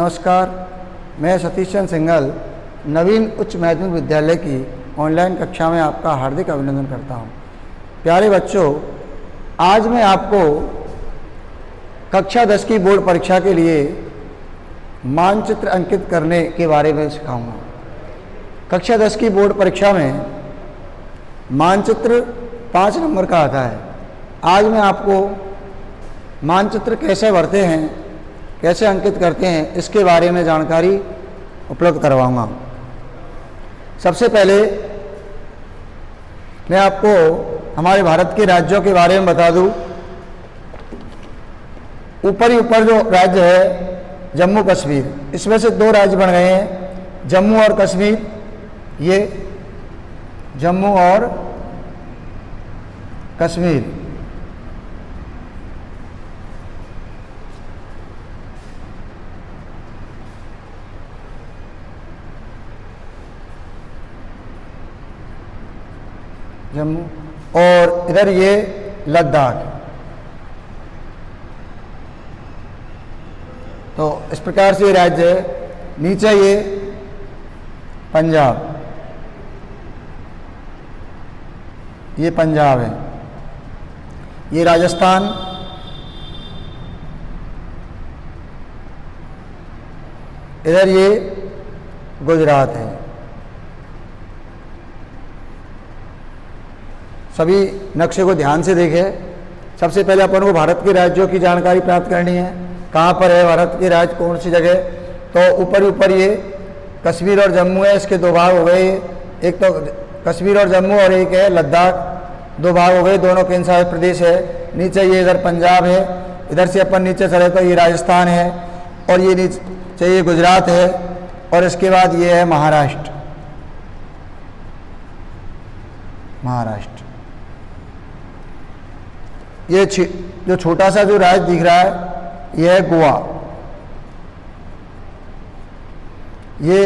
नमस्कार, मैं सतीश चंद्र सिंघल नवीन उच्च माध्यमिक विद्यालय की ऑनलाइन कक्षा में आपका हार्दिक अभिनंदन करता हूं। प्यारे बच्चों, आज मैं आपको कक्षा 10 की बोर्ड परीक्षा के लिए मानचित्र अंकित करने के बारे में सिखाऊंगा। कक्षा 10 की बोर्ड परीक्षा में मानचित्र 5 नंबर का आता है। आज मैं आपको मानचित्र कैसे भरते हैं, कैसे अंकित करते हैं, इसके बारे में जानकारी उपलब्ध करवाऊंगा। सबसे पहले मैं आपको हमारे भारत के राज्यों के बारे में बता दूं। ऊपर जो राज्य है जम्मू कश्मीर, इसमें से 2 राज्य बन गए हैं, जम्मू और कश्मीर। ये जम्मू और कश्मीर। जम्मू और इधर ये लद्दाख। तो इस प्रकार से ये राज्य है। नीचे ये पंजाब, ये पंजाब है। ये राजस्थान, इधर ये गुजरात है। सभी नक्शे को ध्यान से देखें। सबसे पहले अपन को भारत के राज्यों की जानकारी प्राप्त करनी है। कहाँ पर है भारत के राज्य, कौन सी जगह। तो ऊपर ये कश्मीर और जम्मू है, इसके 2 भाग हो गए। एक तो कश्मीर और जम्मू और एक है लद्दाख, 2 भाग हो गए, दोनों केंद्र शासित प्रदेश है। नीचे ये इधर पंजाब है, इधर से अपन नीचे चले तो ये राजस्थान है, और ये नीचे ये गुजरात है, और इसके बाद ये है महाराष्ट्र। ये जो छोटा सा जो राज्य दिख रहा है ये है गोवा। ये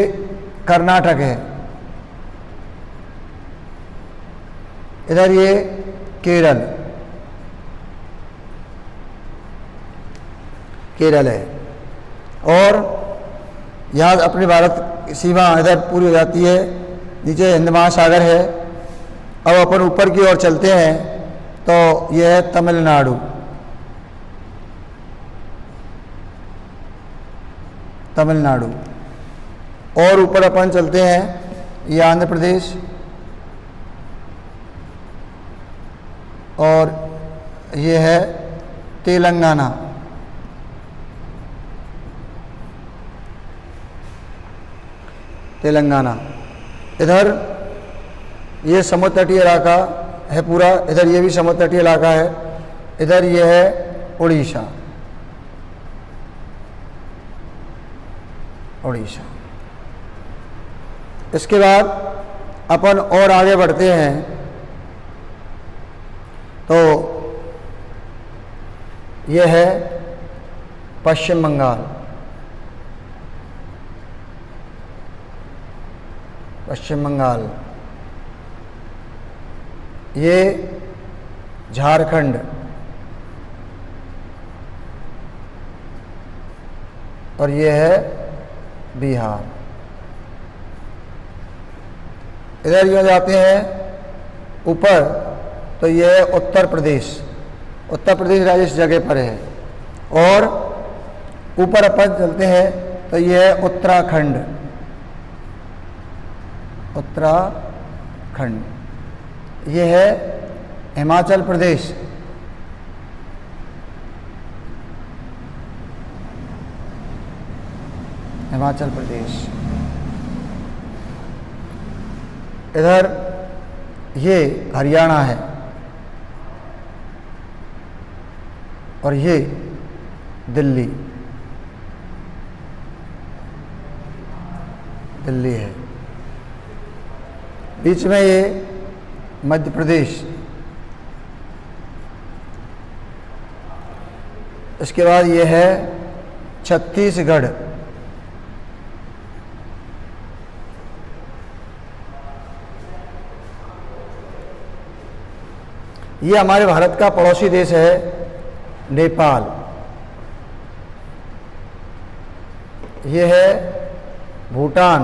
कर्नाटक है। इधर ये केरल है, और यहाँ अपने भारत की सीमा इधर पूरी हो जाती है। नीचे हिंद महासागर है। अब अपन ऊपर की ओर चलते हैं तो यह है तमिलनाडु। और ऊपर अपन चलते हैं, ये आंध्र प्रदेश, और ये है तेलंगाना। इधर ये समुद्र तटीय इलाका है पूरा। इधर ये भी समुद्र तटीय इलाका है। इधर ये है उड़ीसा। इसके बाद अपन और आगे बढ़ते हैं तो ये है पश्चिम बंगाल। ये झारखंड, और ये है बिहार। इधर जो जाते हैं ऊपर तो ये है उत्तर प्रदेश राज्य इस जगह पर है। और ऊपर अपन चलते हैं तो ये है उत्तराखंड। ये है हिमाचल प्रदेश। इधर ये हरियाणा है, और ये दिल्ली है। बीच में ये मध्य प्रदेश। इसके बाद ये है छत्तीसगढ़। ये हमारे भारत का पड़ोसी देश है नेपाल। ये है भूटान,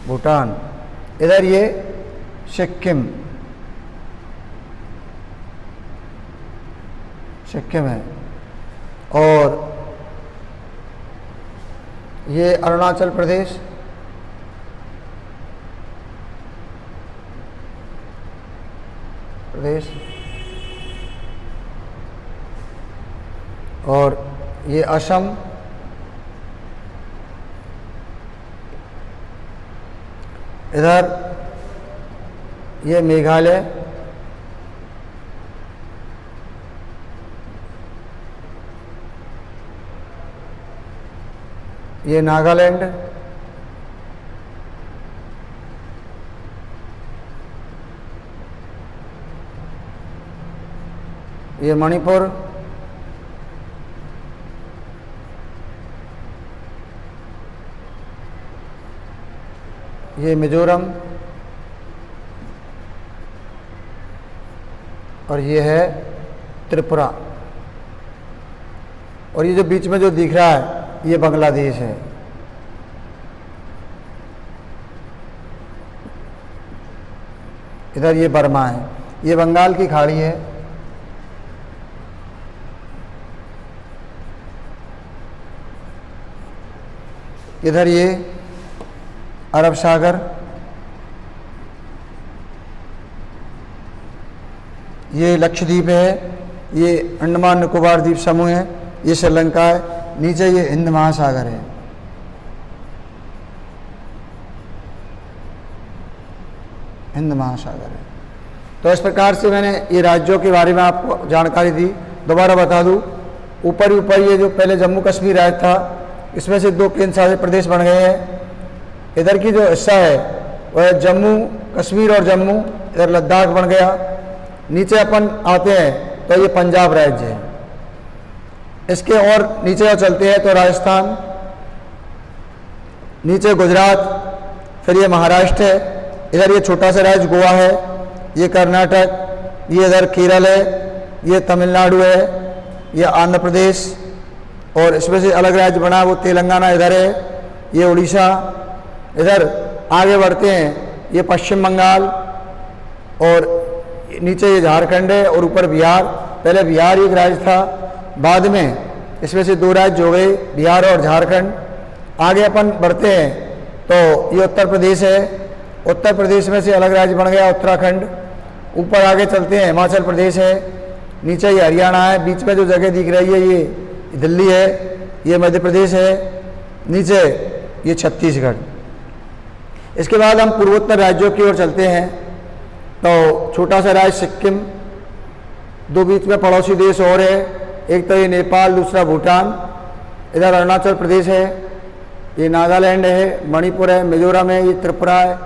भूटान। इधर ये सिक्किम, सिक्किम है। और ये अरुणाचल प्रदेश, और ये असम, इधर ये मेघालय, ये नागालैंड, ये मणिपुर, ये मिजोरम, और ये है त्रिपुरा। और ये जो बीच में जो दिख रहा है ये बांग्लादेश है। इधर ये बर्मा है, ये बंगाल की खाड़ी है। इधर ये अरब सागर, ये लक्षद्वीप है, ये अंडमान निकोबार द्वीप समूह है, ये श्रीलंका है, नीचे ये हिंद महासागर है। हिंद महासागर है। तो इस प्रकार से मैंने ये राज्यों के बारे में आपको जानकारी दी। दोबारा बता दूं, ऊपर ये जो पहले जम्मू कश्मीर राज्य था, इसमें से 2 केंद्र शासित प्रदेश बन गए हैं। इधर की जो हिस्सा है वह जम्मू कश्मीर और जम्मू, इधर लद्दाख बन गया। नीचे अपन आते हैं तो ये पंजाब राज्य है। इसके और नीचे चलते हैं तो राजस्थान, नीचे गुजरात, फिर ये महाराष्ट्र है। इधर ये छोटा सा राज्य गोवा है, ये कर्नाटक, ये इधर केरल है, ये तमिलनाडु है, ये आंध्र प्रदेश, और इसमें से अलग राज्य बना वो तेलंगाना इधर है, ये उड़ीसा। इधर आगे बढ़ते हैं, ये पश्चिम बंगाल, और नीचे ये झारखंड है, और ऊपर बिहार। पहले बिहार एक राज्य था, बाद में इसमें से 2 राज्य हो गए, बिहार और झारखंड। आगे अपन बढ़ते हैं तो ये उत्तर प्रदेश है, उत्तर प्रदेश में से अलग राज्य बन गया उत्तराखंड। ऊपर आगे चलते हैं, हिमाचल प्रदेश है, नीचे ये हरियाणा है, बीच में जो जगह दिख रही है ये दिल्ली है, ये मध्य प्रदेश है, नीचे ये छत्तीसगढ़। इसके बाद हम पूर्वोत्तर राज्यों की ओर चलते हैं तो छोटा सा राज्य सिक्किम, 2 बीच में पड़ोसी देश और है, एक तो ये नेपाल, दूसरा भूटान। इधर अरुणाचल प्रदेश है, ये नागालैंड है, मणिपुर है, मिजोरम है, ये त्रिपुरा है,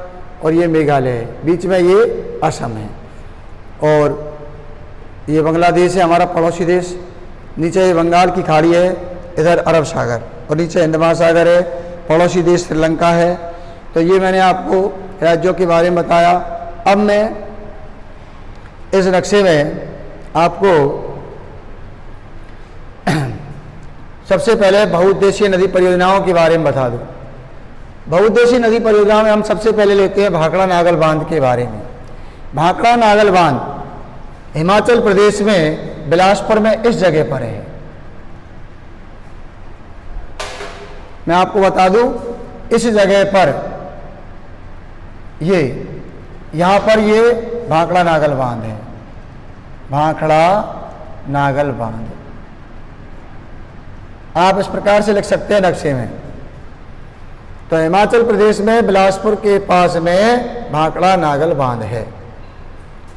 और ये मेघालय है, बीच में ये असम है। और ये बांग्लादेश है, हमारा पड़ोसी देश। नीचे ये बंगाल की खाड़ी है, इधर अरब सागर, और नीचे हिंद महासागर है, पड़ोसी देश श्रीलंका है। तो ये मैंने आपको राज्यों के बारे में बताया। अब मैं इस नक्शे में आपको सबसे पहले बहुउद्देशीय नदी परियोजनाओं के बारे में बता दूं। बहुउद्देशीय नदी परियोजनाओं में हम सबसे पहले लेते हैं भाखड़ा नागल बांध के बारे में। भाखड़ा नागल बांध हिमाचल प्रदेश में बिलासपुर में इस जगह पर है। मैं आपको बता दूं, इस जगह पर यहाँ पर ये भाखड़ा नागल बांध है, भाखड़ा नागल बांध। आप इस प्रकार से लिख सकते हैं नक्शे में। तो हिमाचल प्रदेश में बिलासपुर के पास में भाखड़ा नागल बांध है।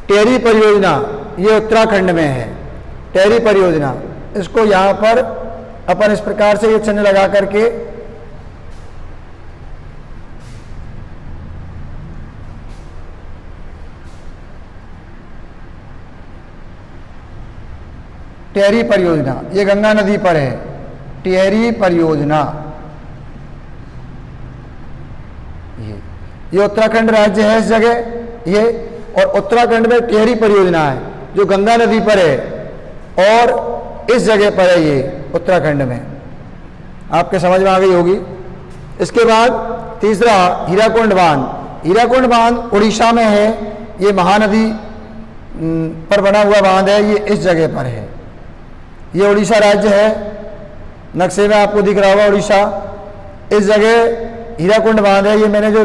टेहरी परियोजना ये उत्तराखंड में है। टेहरी परियोजना, इसको यहाँ पर अपन इस प्रकार से ये चिन्ह लगा करके टेहरी परियोजना, ये गंगा नदी पर है। टेहरी परियोजना ये उत्तराखंड राज्य है इस जगह ये, और उत्तराखंड में टेहरी परियोजना है जो गंगा नदी पर है, और इस जगह पर है ये उत्तराखंड में। आपके समझ में आ गई होगी। इसके बाद तीसरा हीराकुंड बांध। हीराकुंड बांध उड़ीसा में है। ये महानदी पर बना हुआ बांध है। ये इस जगह पर है। ये उड़ीसा राज्य है। नक्शे में आपको दिख रहा होगा उड़ीसा। इस जगह हीराकुंड बांध है। ये मैंने जो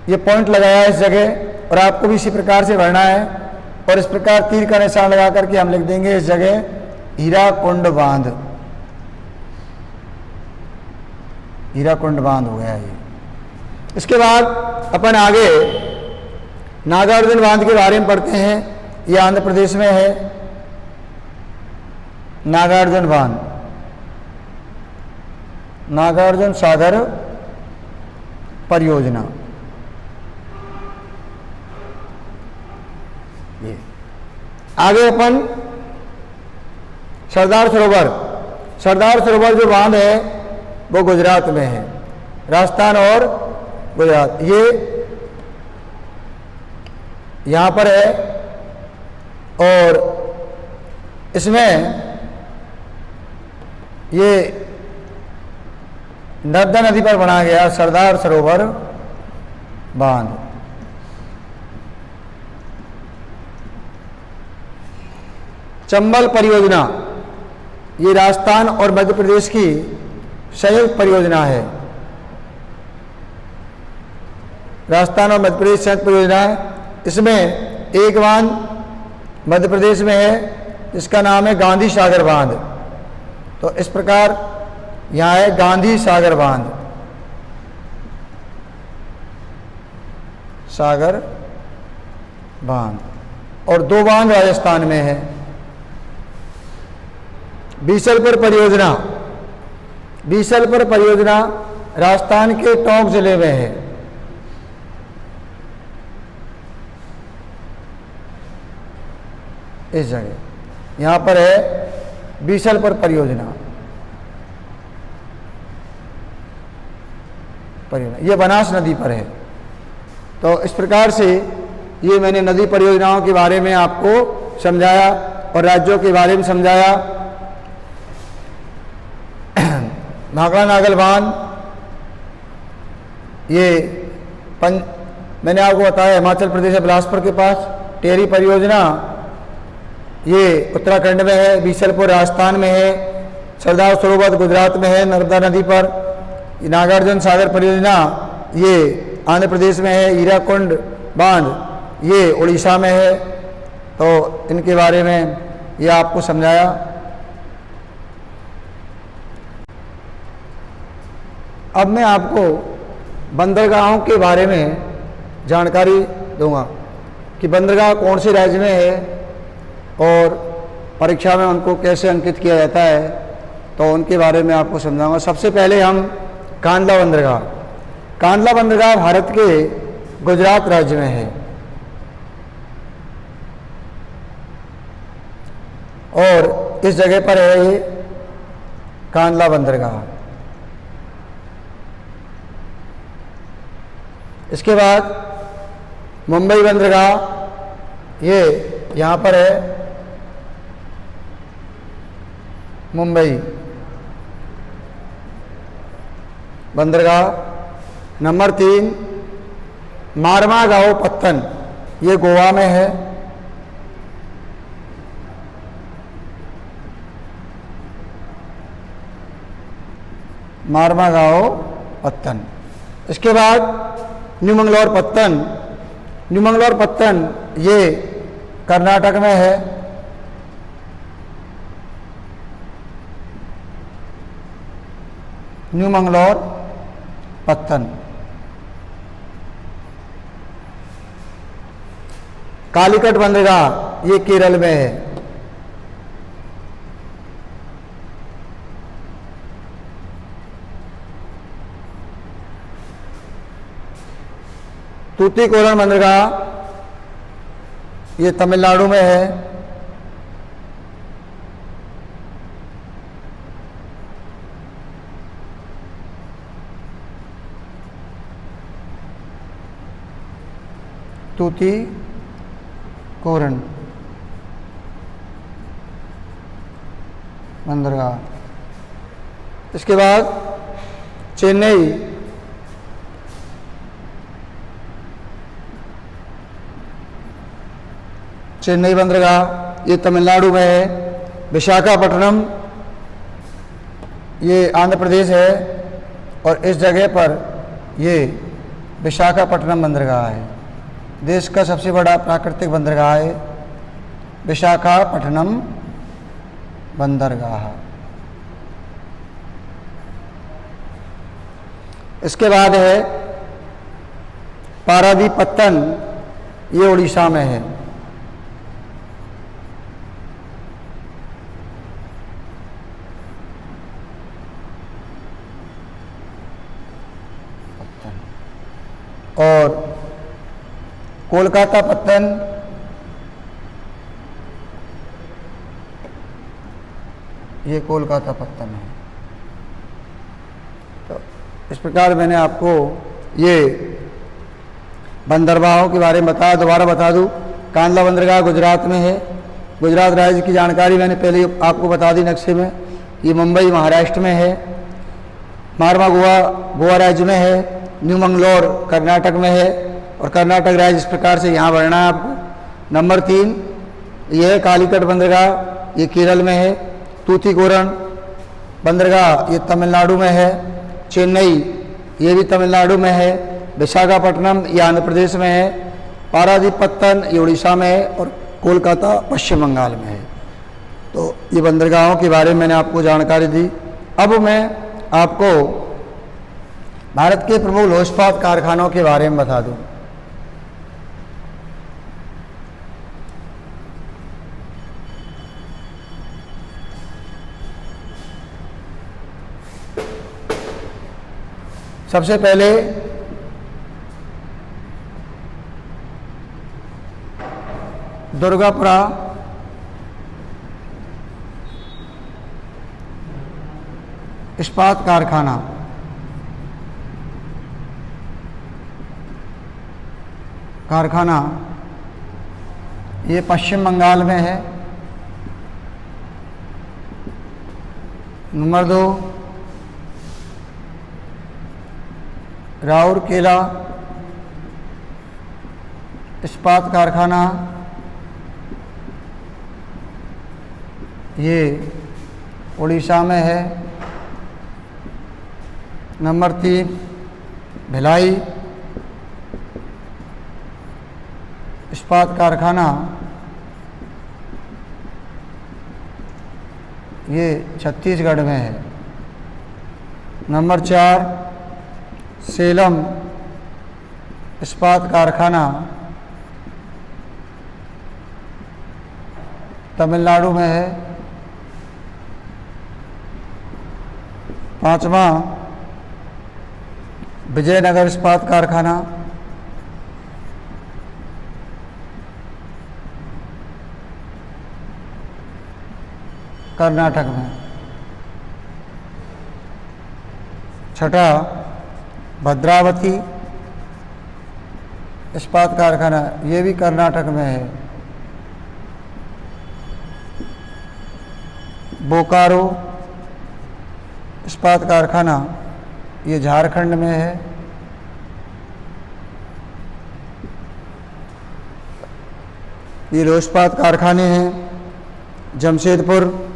ये पॉइंट लगाया है इस जगह, और आपको भी इसी प्रकार से भरना है। और इस प्रकार तीर का निशान लगा करके हम लिख देंगे इस जगह हीराकुंड बांध। हीराकुंड बांध हो गया ये। इसके बाद अपन आगे नागार्जुन बांध के बारे में पढ़ते हैं। ये आंध्र प्रदेश में है नागार्जुन बांध, नागार्जुन सागर परियोजना। ये आगे अपन सरदार सरोवर। सरदार सरोवर जो बांध है वो गुजरात में है, राजस्थान और गुजरात। ये यहाँ पर है और इसमें ये नर्मदा नदी पर बनाया गया सरदार सरोवर बांध। चंबल परियोजना ये राजस्थान और मध्य प्रदेश की संयुक्त परियोजना है। राजस्थान और मध्य प्रदेश संयुक्त परियोजना है। इसमें एक बांध मध्य प्रदेश में है जिसका नाम है गांधी सागर बांध। तो इस प्रकार यहाँ है गांधी सागर बांध, सागर बांध। और दो बांध राजस्थान में है। बीसलपुर परियोजना। बीसलपुर परियोजना राजस्थान के टोंक जिले में है। इस जगह यहाँ पर है बीसलपुर परियोजना। ये बनास नदी पर है। तो इस प्रकार से ये मैंने नदी परियोजनाओं के बारे में आपको समझाया और राज्यों के बारे में समझाया। भाखड़ा नागल बांध ये मैंने आपको बताया हिमाचल प्रदेश है बिलासपुर के पास। टेहरी परियोजना ये उत्तराखंड में है। बीसलपुर राजस्थान में है। सरदार सरोवर गुजरात में है नर्मदा नदी पर। नागार्जुन सागर परियोजना ये आंध्र प्रदेश में है। हीराकुंड बांध ये उड़ीसा में है। तो इनके बारे में ये आपको समझाया। अब मैं आपको बंदरगाहों के बारे में जानकारी दूंगा कि बंदरगाह कौन से राज्य में है और परीक्षा में उनको कैसे अंकित किया जाता है, तो उनके बारे में आपको समझाऊंगा। सबसे पहले हम कांडला बंदरगाह। कांडला बंदरगाह भारत के गुजरात राज्य में है और इस जगह पर है ये कांडला बंदरगाह। इसके बाद मुंबई बंदरगाह ये यहाँ पर है मुंबई बंदरगाह। नंबर 3 मारमागांव पत्तन ये गोवा में है। मारमागांव पत्तन। इसके बाद न्यू मंगलोर पत्तन। न्यू मंगलोर पत्तन ये कर्नाटक में है। न्यू मंगलोर पत्तन। कालीकट बंदरगाह ये केरल में है। तूतीकोरन बंदरगाह ये तमिलनाडु में है। तूतीकोरन बंदरगाह। इसके बाद चेन्नई, चेन्नई बंदरगाह ये तमिलनाडु में है। विशाखापट्टनम ये आंध्र प्रदेश है और इस जगह पर ये विशाखापट्टनम बंदरगाह है। देश का सबसे बड़ा प्राकृतिक बंदरगाह है विशाखापट्टनम बंदरगाह। इसके बाद है पारादीपत्तन, ये उड़ीसा में है। और कोलकाता पत्तन ये कोलकाता पत्तन है। तो इस प्रकार मैंने आपको ये बंदरगाहों के बारे में बताया। दोबारा बता दूं, कांडला बंदरगाह गुजरात में है। गुजरात राज्य की जानकारी मैंने पहले आपको बता दी नक्शे में। ये मुंबई महाराष्ट्र में है। मारवा गोवा राज्य में है। न्यू मंगलोर कर्नाटक में है और कर्नाटक राज्य इस प्रकार से यहाँ बढ़ना है आपको। नंबर 3 ये है कालीकट बंदरगाह, ये केरल में है। तूतीकोरन बंदरगाह ये तमिलनाडु में है। चेन्नई ये भी तमिलनाडु में है। विशाखापट्टनम ये आंध्र प्रदेश में है। पारादीपत्तन ये उड़ीसा में है और कोलकाता पश्चिम बंगाल में है। तो ये बंदरगाहों के बारे में मैंने आपको जानकारी दी। अब मैं आपको भारत के प्रमुख लौह इस्पात कारखानों के बारे में बता दूं। सबसे पहले दुर्गापुरा इस्पात कारखाना, ये पश्चिम बंगाल में है। नंबर 2 राउरकेला इस्पात कारखाना, ये उड़ीसा में है। नंबर 3 भिलाई इस्पात कारखाना, ये छत्तीसगढ़ में है। नंबर 4 सेलम इस्पात कारखाना, तमिलनाडु में है। 5वां विजयनगर इस्पात कारखाना, कर्नाटक में। 6ठा भद्रावती इस्पात कारखाना, ये भी कर्नाटक में है। बोकारो इस्पात कारखाना, ये झारखंड में है। ये लौह इस्पात कारखाने हैं। जमशेदपुर,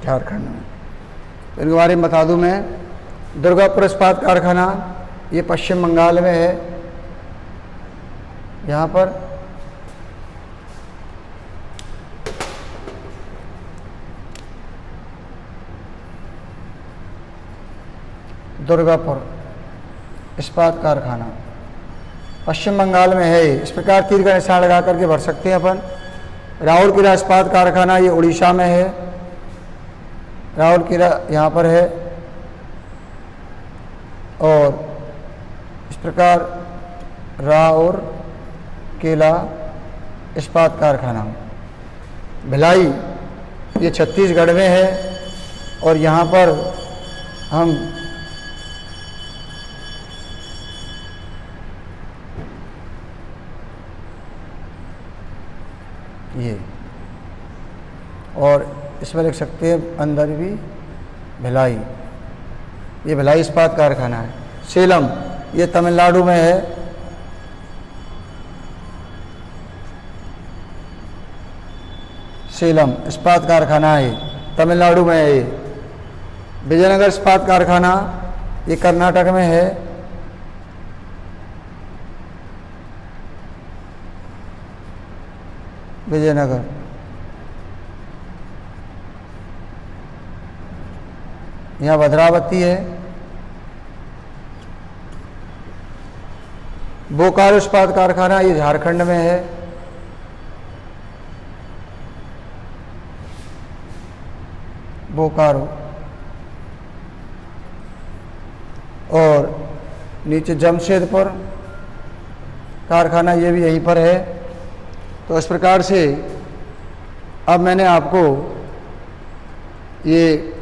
झारखंड में। इनके बारे में बता दूं मैं, दुर्गापुर इस्पात कारखाना ये पश्चिम बंगाल में है। यहाँ पर दुर्गापुर इस्पात कारखाना पश्चिम बंगाल में है। इस प्रकार तीर का निशान लगा करके भर सकते हैं अपन। राउरकेला इस्पात कारखाना ये उड़ीसा में है। राउरकेला यहाँ पर है। और इस प्रकार राउरकेला इस्पात कारखाना। भिलाई ये छत्तीसगढ़ में है। और यहाँ पर हम ये, और इसमें लिख सकते हैं अंदर भी भिलाई, ये भिलाई इस्पात कारखाना है। सेलम, ये तमिलनाडु में है। सेलम इस्पात कारखाना है, तमिलनाडु में है। ये विजयनगर इस्पात कारखाना, ये कर्नाटक में है। विजयनगर, यहाँ भद्रावती है। बोकारो इस्पात कारखाना, ये झारखंड में है। बोकारो, और नीचे जमशेदपुर कारखाना, ये भी यहीं पर है। तो इस प्रकार से अब मैंने आपको ये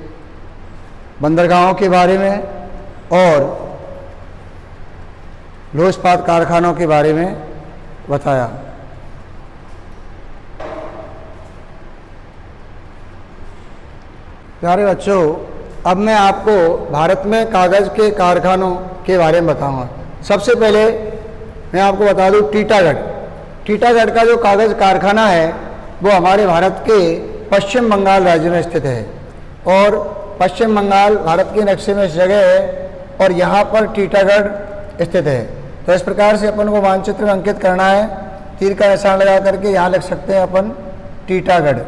बंदरगाहों के बारे में और लौह इस्पात कारखानों के बारे में बताया। प्यारे बच्चों, अब मैं आपको भारत में कागज़ के कारखानों के बारे में बताऊंगा। सबसे पहले मैं आपको बता दूं, टीटागढ़ का जो कागज़ कारखाना है वो हमारे भारत के पश्चिम बंगाल राज्य में स्थित है। और पश्चिम बंगाल भारत के नक्शे में इस जगह है और यहाँ पर टीटागढ़ स्थित है। तो इस प्रकार से अपन को मानचित्र में अंकित करना है। तीर का निशान लगा करके यहाँ लिख सकते हैं अपन टीटागढ़।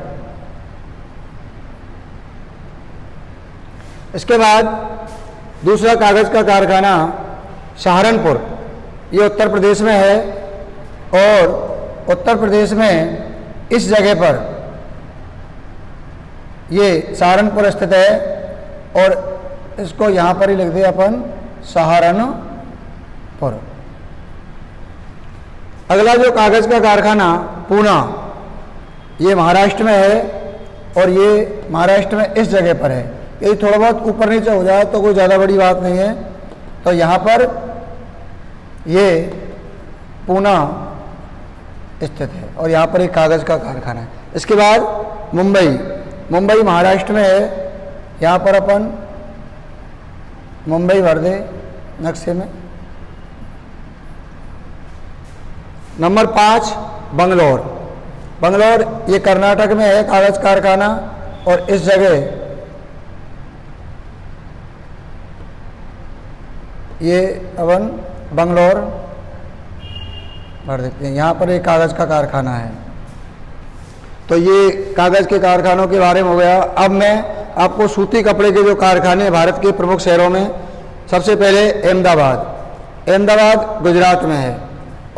इसके बाद दूसरा कागज़ का कारखाना सहारनपुर, ये उत्तर प्रदेश में है। और उत्तर प्रदेश में इस जगह पर ये सहारनपुर स्थित है और इसको यहाँ पर ही लिख दिया अपन सहारनपुर। अगला जो कागज़ का कारखाना पूना, ये महाराष्ट्र में है और ये महाराष्ट्र में इस जगह पर है। ये थोड़ा बहुत ऊपर नीचे हो जाए तो कोई ज़्यादा बड़ी बात नहीं है। तो यहाँ पर ये पूना स्थित है और यहाँ पर एक कागज़ का कारखाना है। इसके बाद मुंबई महाराष्ट्र में है। यहाँ पर अपन मुंबई भर दे नक्शे में। नंबर 5 बंगलौर, ये कर्नाटक में है कागज़ कारखाना और इस जगह ये अपन बंगलौर भर देते हैं। यहाँ पर एक कागज़ का कारखाना है। तो ये कागज़ के कारखानों के बारे में हो गया। अब मैं आपको सूती कपड़े के जो कारखाने भारत के प्रमुख शहरों में, सबसे पहले अहमदाबाद गुजरात में है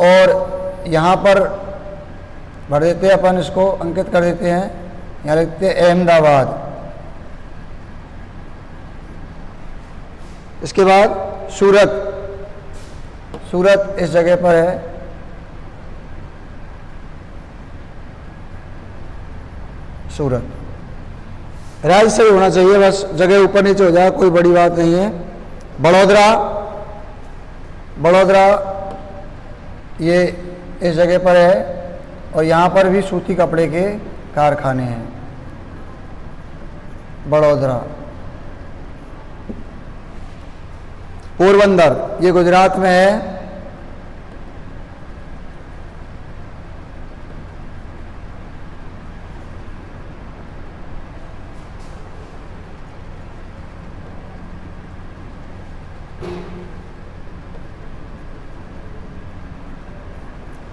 और यहाँ पर भर देते हैं अपन, इसको अंकित कर देते हैं। यहाँ लिखते हैं अहमदाबाद। इसके बाद सूरत इस जगह पर है। सूरत राज्य सही होना चाहिए, बस जगह ऊपर नीचे हो जाए कोई बड़ी बात नहीं है। बड़ौदरा ये इस जगह पर है और यहाँ पर भी सूती कपड़े के कारखाने हैं। बड़ौदरा। पोरबंदर, ये गुजरात में है।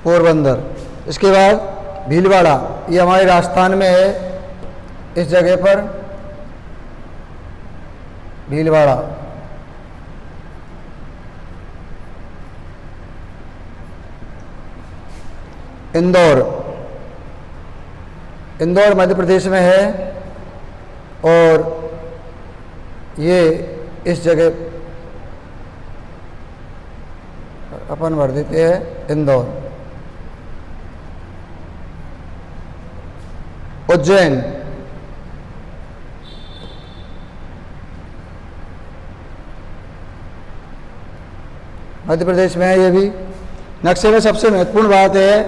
पोरबंदर। इसके बाद भीलवाड़ा, ये हमारे राजस्थान में है। इस जगह पर भीलवाड़ा। इंदौर मध्य प्रदेश में है और ये इस जगह अपन भर देते हैं इंदौर। मध्य प्रदेश में है ये भी। नक्शे में सबसे महत्वपूर्ण बात है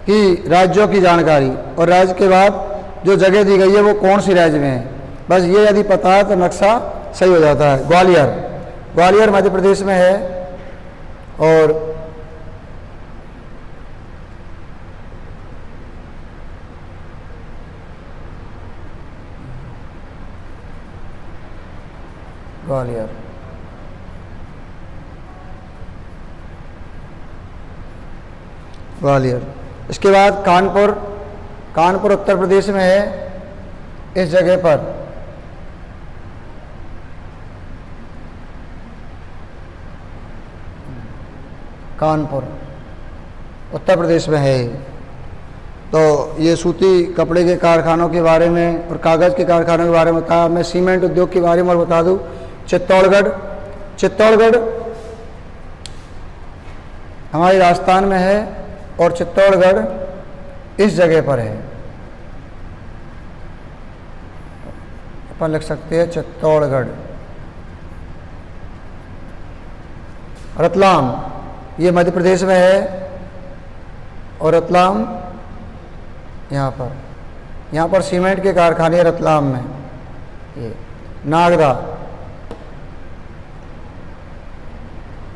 कि राज्यों की जानकारी, और राज्य के बाद जो जगह दी गई है वो कौन सी राज्य में है, बस ये यदि पता है तो नक्शा सही हो जाता है। ग्वालियर, ग्वालियर मध्य प्रदेश में है। और ग्वालियर, ग्वालियर। इसके बाद कानपुर, कानपुर उत्तर प्रदेश में है। इस जगह पर कानपुर उत्तर प्रदेश में है। तो ये सूती कपड़े के कारखानों के बारे में और कागज़ के कारखानों के बारे में बताया। मैं सीमेंट उद्योग के बारे में और बता दूं, चित्तौड़गढ़, चित्तौड़गढ़ हमारे राजस्थान में है और चित्तौड़गढ़ इस जगह पर है। अपन लिख सकते हैं चित्तौड़गढ़। रतलाम, ये मध्य प्रदेश में है और रतलाम यहाँ पर सीमेंट के कारखाने रतलाम में। ये नागदा,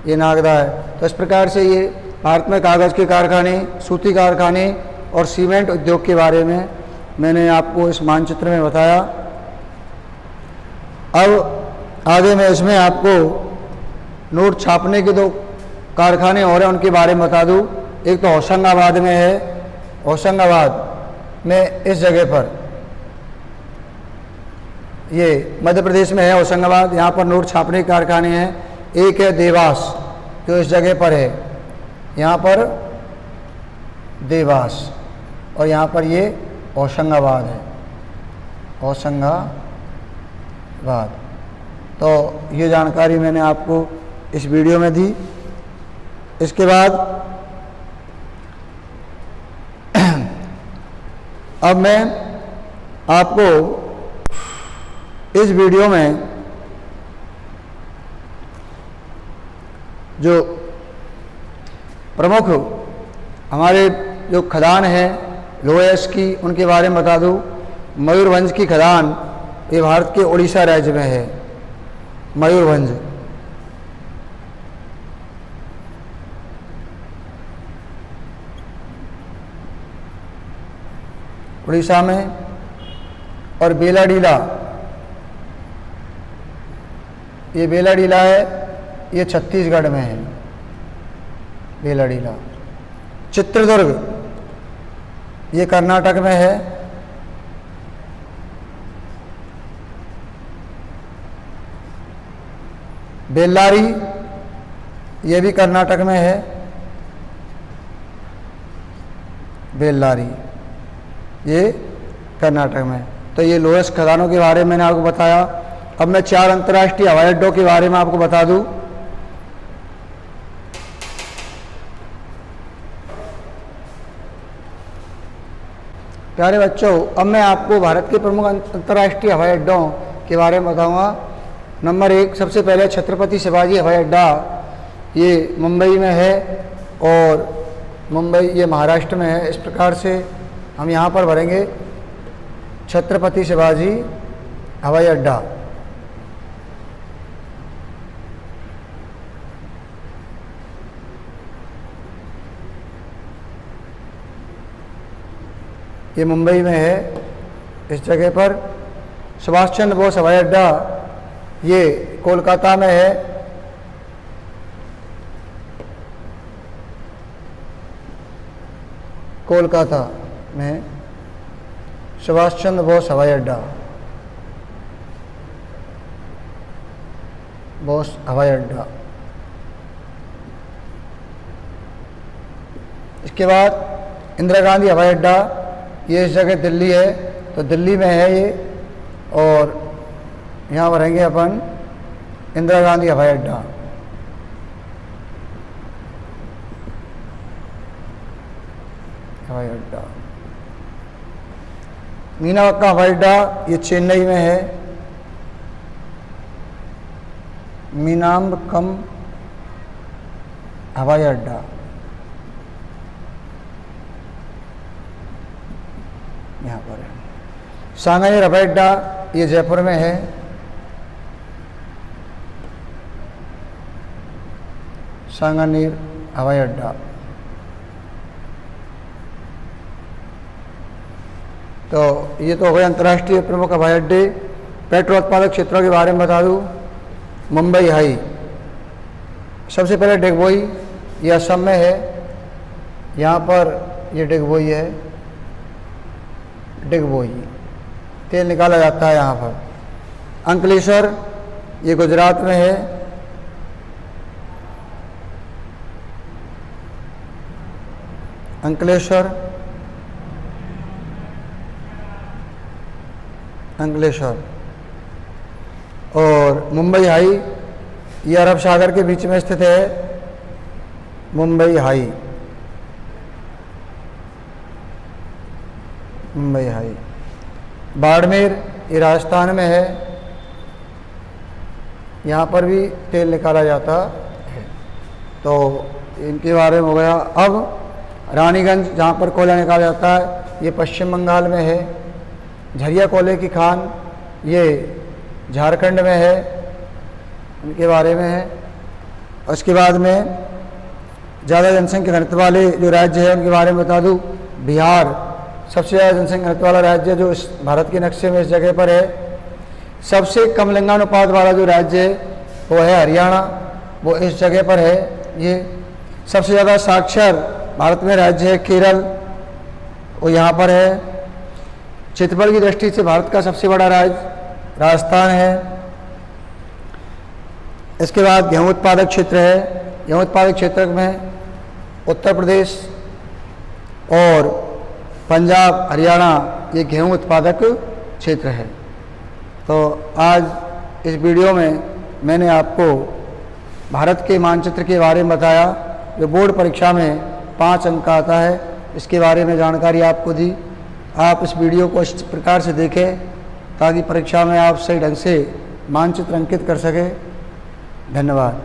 ये नागदा है। तो इस प्रकार से ये भारत में कागज़ के कारखाने, सूती कारखाने और सीमेंट उद्योग के बारे में मैंने आपको इस मानचित्र में बताया। अब आगे मैं इसमें आपको नोट छापने के दो कारखाने और हैं उनके बारे में बता दूं। एक तो होशंगाबाद में है, होशंगाबाद में इस जगह पर, ये मध्य प्रदेश में है होशंगाबाद, यहाँ पर नोट छापने के कारखाने हैं। एक है देवास जो इस जगह पर है, यहाँ पर देवास, और यहाँ पर ये होशंगाबाद है, होशंगाबाद। तो ये जानकारी मैंने आपको इस वीडियो में दी। इसके बाद अब मैं आपको इस वीडियो में जो प्रमुख हमारे जो खदान हैं लोएस की, उनके बारे में बता दूं। मयूरभंज की खदान, ये भारत के उड़ीसा राज्य में है। मयूरभंज, उड़ीसा में। और बेलाडीला, ये बेलाडीला है, ये छत्तीसगढ़ में है बेलाडीला। चित्रदुर्ग, ये कर्नाटक में है। बेल्लारी, ये भी कर्नाटक में है, बेल्लारी, ये कर्नाटक में। तो ये लोएस खदानों के बारे में मैंने आपको बताया। अब मैं 4 अंतर्राष्ट्रीय हवाई अड्डों के बारे में आपको बता दूं। प्यारे बच्चों, अब मैं आपको भारत के प्रमुख अंतर्राष्ट्रीय हवाई अड्डों के बारे में बताऊंगा। नंबर 1, सबसे पहले छत्रपति शिवाजी हवाई अड्डा, ये मुंबई में है और मुंबई ये महाराष्ट्र में है। इस प्रकार से हम यहाँ पर भरेंगे छत्रपति शिवाजी हवाई अड्डा। ये मुंबई में है। इस जगह पर सुभाष चंद्र बोस हवाई अड्डा, ये कोलकाता में है। कोलकाता में सुभाष चंद्र बोस हवाई अड्डा, बोस हवाई अड्डा। इसके बाद इंदिरा गांधी हवाई अड्डा, ये इस जगह दिल्ली है, तो दिल्ली में है ये। और यहाँ भरेंगे अपन इंदिरा गांधी हवाई अड्डा। हवाई अड्डा मीनाक्का हवाई अड्डा, ये चेन्नई में है। मीनाम्बक्कम हवाई अड्डा, यहाँ पर है। सांगानेर हवाई अड्डा ये जयपुर में है। सांगानेर हवाई अड्डा। तो ये तो हो गए अंतर्राष्ट्रीय प्रमुख हवाई अड्डे। पेट्रोल उत्पादक क्षेत्रों के बारे में बता दूं। मुंबई हाई सबसे पहले डिगबोई, ये असम में है। यहाँ पर ये डिगबोई है, डिगबोई तेल निकाला जाता है यहाँ पर। अंकलेश्वर ये गुजरात में है। अंकलेश्वर, अंकलेश्वर। और मुंबई हाई ये अरब सागर के बीच में स्थित है। Mumbai High, Mumbai High. बाड़मेर ये राजस्थान में है। यहाँ पर भी तेल निकाला जाता है। तो इनके बारे में हो गया। अब रानीगंज जहाँ पर कोयला निकाला जाता है ये पश्चिम बंगाल में है। झरिया कोयले की खान ये झारखंड में है, इनके बारे में है। उसके बाद में ज़्यादा जनसंख्या घनत्व वाले जो राज्य है उनके बारे में बता दूँ। बिहार सबसे ज़्यादा जनसंख्या घनत्व वाला राज्य जो इस भारत के नक्शे में इस जगह पर है। सबसे कम लिंगानुपात वाला जो राज्य है वो है हरियाणा, वो इस जगह पर है। ये सबसे ज़्यादा साक्षर भारत में राज्य है केरल, वो यहाँ पर है। क्षेत्रफल की दृष्टि से भारत का सबसे बड़ा राज्य राजस्थान है। इसके बाद गेहूं उत्पादक क्षेत्र है। गेहूं उत्पादक क्षेत्र में उत्तर प्रदेश और पंजाब, हरियाणा ये गेहूं उत्पादक क्षेत्र है। तो आज इस वीडियो में मैंने आपको भारत के मानचित्र के बारे में बताया, जो बोर्ड परीक्षा में 5 अंक का आता है, इसके बारे में जानकारी आपको दी। आप इस वीडियो को इस प्रकार से देखें ताकि परीक्षा में आप सही ढंग से मानचित्र अंकित कर सकें। धन्यवाद।